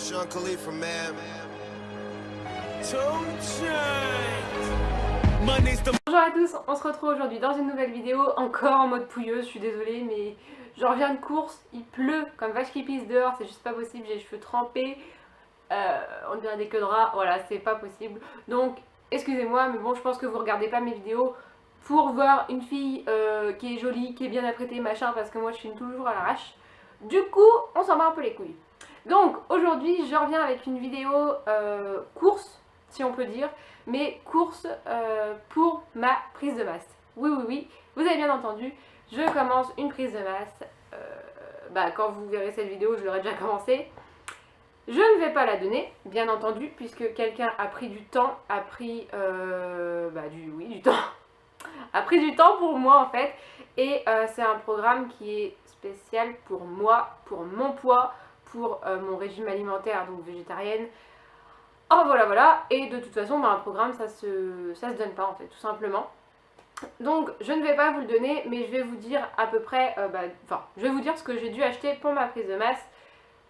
Sean Khalifa, man. Bonjour à tous, on se retrouve aujourd'hui dans une nouvelle vidéo, encore en mode pouilleuse, je suis désolée mais je reviens de course, il pleut comme vache qui pisse dehors, c'est juste pas possible, j'ai les cheveux trempés, on dirait des queues de rat, voilà c'est pas possible. Donc excusez-moi mais bon je pense que vous regardez pas mes vidéos pour voir une fille qui est jolie, qui est bien apprêtée machin parce que moi je filme toujours à l'arrache. Du coup on s'en bat un peu les couilles. Donc aujourd'hui je reviens avec une vidéo course si on peut dire, mais course pour ma prise de masse. Oui, vous avez bien entendu, je commence une prise de masse. Quand vous verrez cette vidéo, je l'aurai déjà commencé. Je ne vais pas la donner, bien entendu, puisque quelqu'un a pris du temps, a pris du temps, a pris du temps pour moi en fait. Et c'est un programme qui est spécial pour moi, pour mon poids, pour mon régime alimentaire, donc végétarienne. Oh voilà, et de toute façon un programme ça se donne pas en fait, tout simplement. Donc je ne vais pas vous le donner, mais je vais vous dire à peu près, je vais vous dire ce que j'ai dû acheter pour ma prise de masse.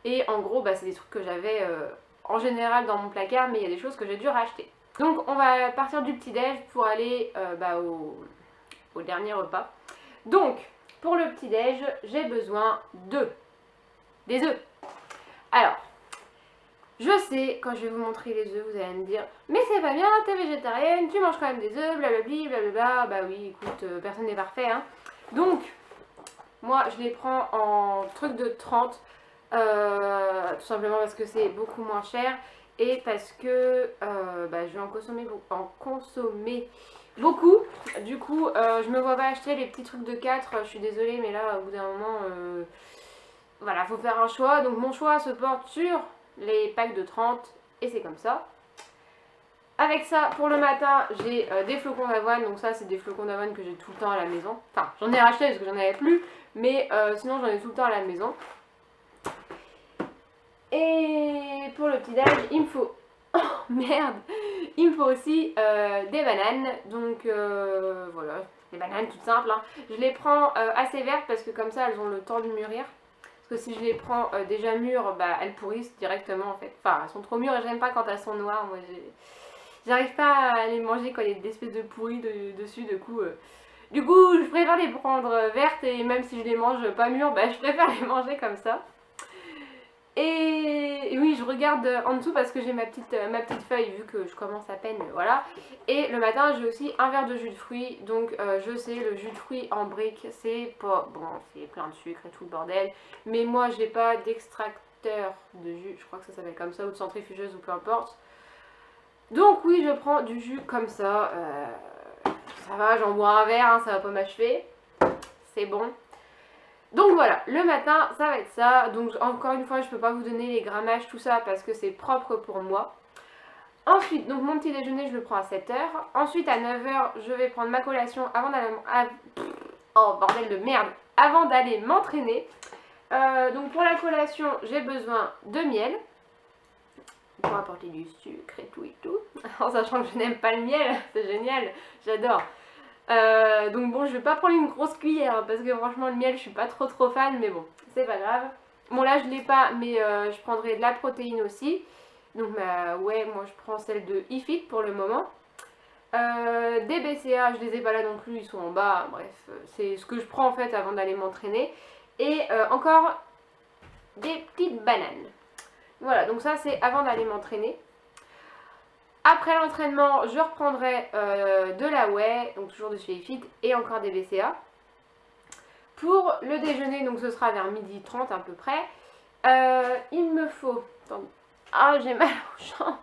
Et en gros c'est des trucs que j'avais en général dans mon placard, mais il y a des choses que j'ai dû racheter. Donc on va partir du petit déj pour aller au dernier repas. Donc pour le petit déj j'ai besoin des œufs. Alors je sais, quand je vais vous montrer les œufs, vous allez me dire mais c'est pas bien, t'es végétarienne, tu manges quand même des œufs, blablabli, blablabla. Bah oui, écoute, personne n'est parfait, hein. Donc, moi, je les prends en truc de 30, tout simplement parce que c'est beaucoup moins cher et parce que je vais en consommer beaucoup. Du coup, je me vois pas acheter les petits trucs de 4, je suis désolée, mais là, au bout d'un moment, voilà, faut faire un choix. Donc, mon choix se porte sur les packs de 30 et c'est comme ça. Avec ça, pour le matin, j'ai des flocons d'avoine. Donc ça, c'est des flocons d'avoine que j'ai tout le temps à la maison. Enfin, j'en ai racheté parce que j'en avais plus, mais sinon j'en ai tout le temps à la maison. Et pour le petit déj, il me faut... Oh merde! Il me faut aussi des bananes. Donc voilà, des bananes toutes simples, hein. Je les prends assez vertes parce que comme ça, elles ont le temps de mûrir. Parce que si je les prends déjà mûres, elles pourrissent directement en fait. Enfin, elles sont trop mûres et j'aime pas quand elles sont noires. Moi, j'arrive pas à les manger quand il y a des espèces de pourris dessus. Du coup, je préfère les prendre vertes et même si je les mange pas mûres, je préfère les manger comme ça. Et oui, je regarde en dessous parce que j'ai ma petite feuille vu que je commence à peine, voilà. Et le matin, j'ai aussi un verre de jus de fruits. Donc je sais, le jus de fruits en brique, c'est pas bon, c'est plein de sucre et tout le bordel. Mais moi, j'ai pas d'extracteur de jus, je crois que ça s'appelle comme ça, ou de centrifugeuse ou peu importe. Donc oui, je prends du jus comme ça. Ça va, j'en bois un verre, hein, ça va pas m'achever. C'est bon. Donc voilà, le matin, ça va être ça. Donc encore une fois, je peux pas vous donner les grammages, tout ça, parce que c'est propre pour moi. Ensuite, donc mon petit déjeuner, je le prends à 7h. Ensuite, à 9h, je vais prendre ma collation avant d'aller... Oh, bordel de merde! Avant d'aller m'entraîner. Donc pour la collation, j'ai besoin de miel. Pour apporter du sucre et tout. En sachant que je n'aime pas le miel, c'est génial, j'adore. Donc bon, je vais pas prendre une grosse cuillère hein, parce que franchement le miel je suis pas trop fan, mais bon, c'est pas grave. Bon là je l'ai pas, mais je prendrai de la protéine aussi. Donc ouais, moi je prends celle de iFit pour le moment. Des BCA, je les ai pas là non plus, ils sont en bas, bref, c'est ce que je prends en fait avant d'aller m'entraîner. Et encore des petites bananes. Voilà, donc ça c'est avant d'aller m'entraîner. Après l'entraînement, je reprendrai de la whey, donc toujours de chez iFit, et encore des BCA. Pour le déjeuner, donc ce sera vers 12h30 à peu près. Il me faut... Attendez. Ah, j'ai mal aux jambes.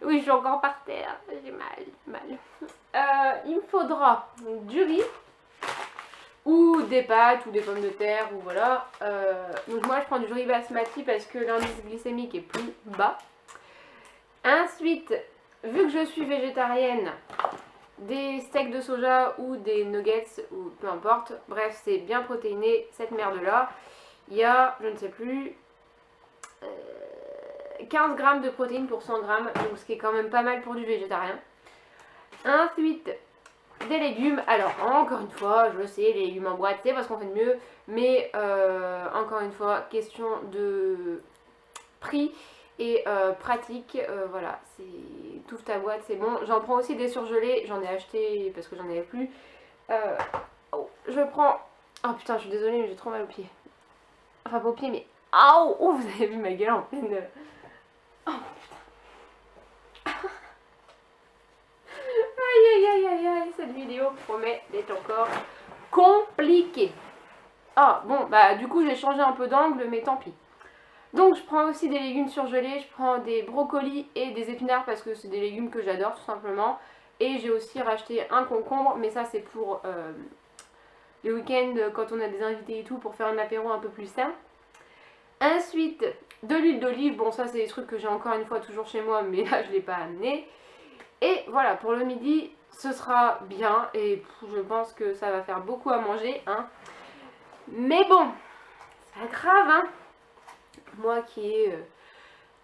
Oui, je suis encore par terre. J'ai mal. Il me faudra du riz, ou des pâtes, ou des pommes de terre, ou voilà. Donc moi, je prends du riz basmati parce que l'indice glycémique est plus bas. Ensuite, vu que je suis végétarienne, des steaks de soja ou des nuggets ou peu importe, bref c'est bien protéiné cette merde là. Il y a, je ne sais plus, 15 grammes de protéines pour 100 grammes, donc ce qui est quand même pas mal pour du végétarien. Ensuite, des légumes. Alors encore une fois, je sais, les légumes en boîte c'est parce qu'on fait de mieux, mais encore une fois, question de prix et pratique. Voilà, c'est toute ta boîte, c'est bon. J'en prends aussi des surgelés, j'en ai acheté parce que j'en avais plus. Oh, je prends... Oh putain, je suis désolée, mais j'ai trop mal aux pieds. Enfin, pas aux pieds, mais... Aouh, oh, vous avez vu ma gueule en pleine... Oh putain. Aïe aïe aïe aïe aïe, cette vidéo promet d'être encore compliquée. Ah bon, bah du coup j'ai changé un peu d'angle, mais tant pis. Donc je prends aussi des légumes surgelés, je prends des brocolis et des épinards parce que c'est des légumes que j'adore tout simplement. Et j'ai aussi racheté un concombre, mais ça c'est pour les week-ends quand on a des invités et tout, pour faire un apéro un peu plus sain. Ensuite, de l'huile d'olive, bon ça c'est des trucs que j'ai encore une fois toujours chez moi, mais là je ne l'ai pas amené. Et voilà, pour le midi, ce sera bien et je pense que ça va faire beaucoup à manger, hein. Mais bon, c'est pas grave, hein. Moi qui ai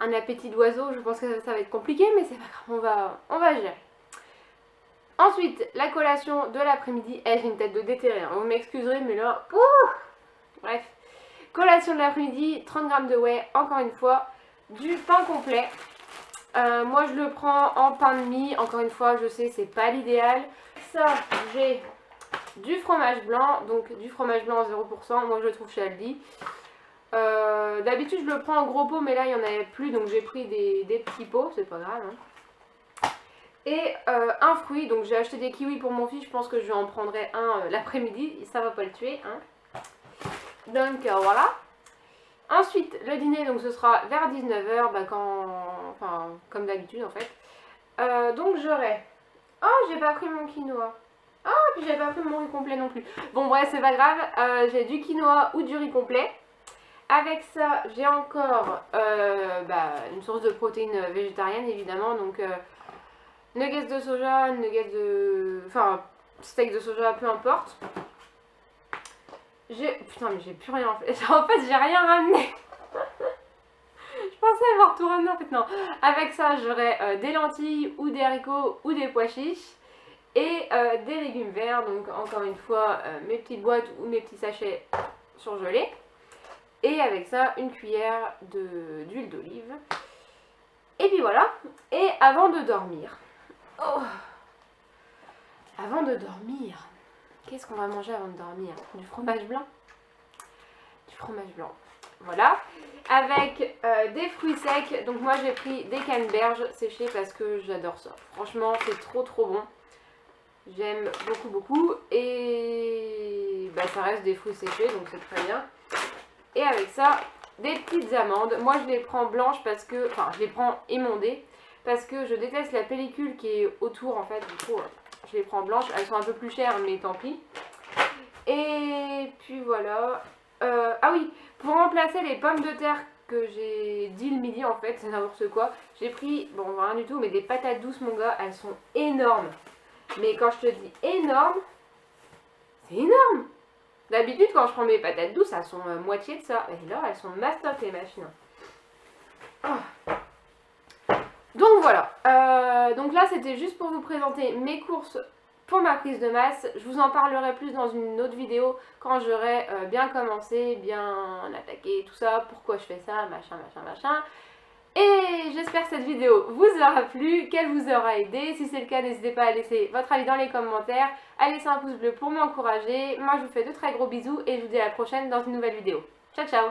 un appétit d'oiseau, je pense que ça va être compliqué, mais c'est pas grave, on va gérer. Ensuite, la collation de l'après-midi. J'ai une tête de déterré, hein. Vous m'excuserez, mais là, bref. Collation de l'après-midi, 30 g de whey, encore une fois, du pain complet. Moi je le prends en pain de mie, encore une fois je sais c'est pas l'idéal. Ça j'ai du fromage blanc, donc du fromage blanc à 0%, moi je le trouve chez Aldi. D'habitude je le prends en gros pot mais là il n'y en avait plus donc j'ai pris des petits pots, c'est pas grave, hein. Et un fruit, donc j'ai acheté des kiwis pour mon fils, je pense que je en prendrai un l'après-midi, ça va pas le tuer, hein. Donc voilà. Ensuite, le dîner, donc ce sera vers 19 h, enfin, comme d'habitude en fait. Donc j'aurai... Oh, j'ai pas pris mon quinoa. Ah, puis j'ai pas pris mon riz complet non plus. Bon, bref, c'est pas grave. J'ai du quinoa ou du riz complet. Avec ça, j'ai encore une source de protéines végétarienne, évidemment. Donc, nuggets de soja, nuggets de... Enfin, steak de soja, peu importe. Putain, mais j'ai plus rien en fait. En fait, j'ai rien ramené. Je pensais avoir tout ramené en fait, non. Avec ça, j'aurai des lentilles ou des haricots ou des pois chiches. Et des légumes verts. Donc, encore une fois, mes petites boîtes ou mes petits sachets surgelés. Et avec ça, une cuillère d'huile d'olive. Et puis voilà. Et avant de dormir. Avant de dormir. Qu'est-ce qu'on va manger avant de dormir? Du fromage blanc. Du fromage blanc. Voilà. Avec des fruits secs. Donc moi j'ai pris des canneberges séchées parce que j'adore ça. Franchement c'est trop bon. J'aime beaucoup. Et ça reste des fruits séchés donc c'est très bien. Et avec ça, des petites amandes. Moi je les prends blanches parce que... Enfin je les prends émondées. Parce que je déteste la pellicule qui est autour en fait. Du coup... Je les prends blanches, elles sont un peu plus chères, mais tant pis. Et puis voilà. Ah oui, pour remplacer les pommes de terre que j'ai dit le midi en fait, c'est n'importe quoi. J'ai pris, bon rien du tout, mais des patates douces mon gars, elles sont énormes. Mais quand je te dis énorme, c'est énorme. D'habitude quand je prends mes patates douces, elles sont moitié de ça. Et là, elles sont mastoc les machines. Oh. Donc voilà, donc là c'était juste pour vous présenter mes courses pour ma prise de masse. Je vous en parlerai plus dans une autre vidéo quand j'aurai bien commencé, bien attaqué, tout ça, pourquoi je fais ça, machin. Et j'espère que cette vidéo vous aura plu, qu'elle vous aura aidé. Si c'est le cas, n'hésitez pas à laisser votre avis dans les commentaires, à laisser un pouce bleu pour m'encourager. Moi je vous fais de très gros bisous et je vous dis à la prochaine dans une nouvelle vidéo. Ciao ciao.